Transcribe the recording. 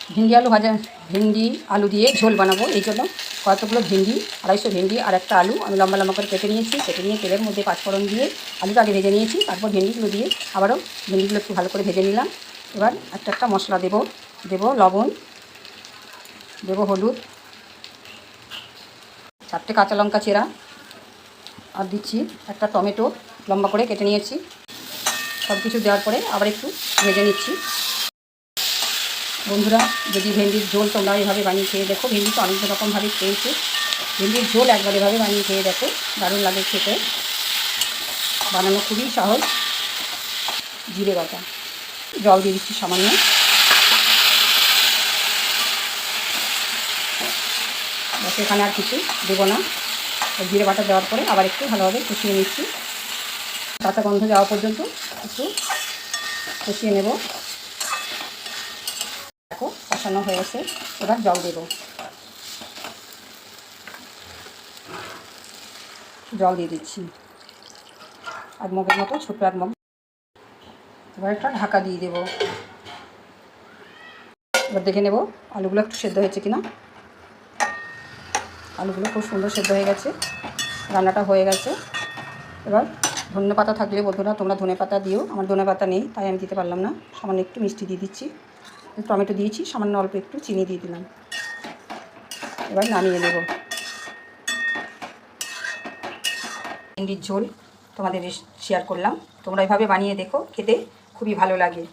ভিন্ডি আলু ভাজা, ভিন্ডি আলু দিয়ে ঝোল বানাবো। এই জন্য কতগুলো ভিন্ডি, 250 ভিন্ডি আর একটা আলু আমি লম্বা লম্বা করে কেটে নিয়েছি। কেটে নিয়ে তেলের মধ্যে পাঁচফোড়ন দিয়ে আলুটা আগে ভেজে নিয়েছি, তারপর ভেন্ডিগুলো দিয়ে আবারও ভেন্ডিগুলো একটু ভালো করে ভেজে নিলাম। এবার একটা মশলা দেব লবণ, দেব হলুদ, 4টে কাঁচা লঙ্কা চেরা, আর দিচ্ছি একটা টমেটো লম্বা করে কেটে নিয়েছি। সব কিছু দেওয়ার পরে আবার একটু ভেজে নিচ্ছি। বন্ধুরা, যদি ভেন্ডির ঝোল তোমরা এভাবে বানিয়ে খেয়ে দেখো, ভেন্ডি তো অনেক রকমভাবে খেয়েছে, ভেন্ডির ঝোল একবার এভাবে বানিয়ে খেয়ে দেখো, দারুণ লাগে খেতে। বানানো খুবই সহজ। জিরে বাটা, জল দিয়ে দিচ্ছি সামান্য। বাস, এখানে আর কিছু দেবো না। জিরে বাটা দেওয়ার পরে আবার একটু ভালোভাবে কষিয়ে নিচ্ছি, কাঁচা গন্ধ যাওয়া পর্যন্ত একটু কষিয়ে নেব। দেখো কষানো হয়ে গেছে, এবার জল দেব। জল দিয়ে দিচ্ছি 1 মগের মতো, ছোটো 1 মগ। এবার একটা ঢাকা দিয়ে দেব। এবার দেখে নেব আলুগুলো একটু সেদ্ধ হয়েছে কিনা। আলুগুলো খুব সুন্দর সেদ্ধ হয়ে গেছে, রান্নাটা হয়ে গেছে। এবার ধনে পাতা থাকলে বন্ধুরা তোমরা ধনে পাতা দিও, আমার ধনে পাতা নেই তাই আমি দিতে পারলাম না। সামান্য একটু মিষ্টি দিয়ে দিচ্ছি, টমেটো দিয়েছি, সামান্য অল্প একটু চিনি দিয়ে দিলাম। এবার নামিয়ে নেব। ভেন্ডির ঝোল তোমাদের শেয়ার করলাম, তোমরা এভাবে বানিয়ে দেখো, খেতে খুবই ভালো লাগে।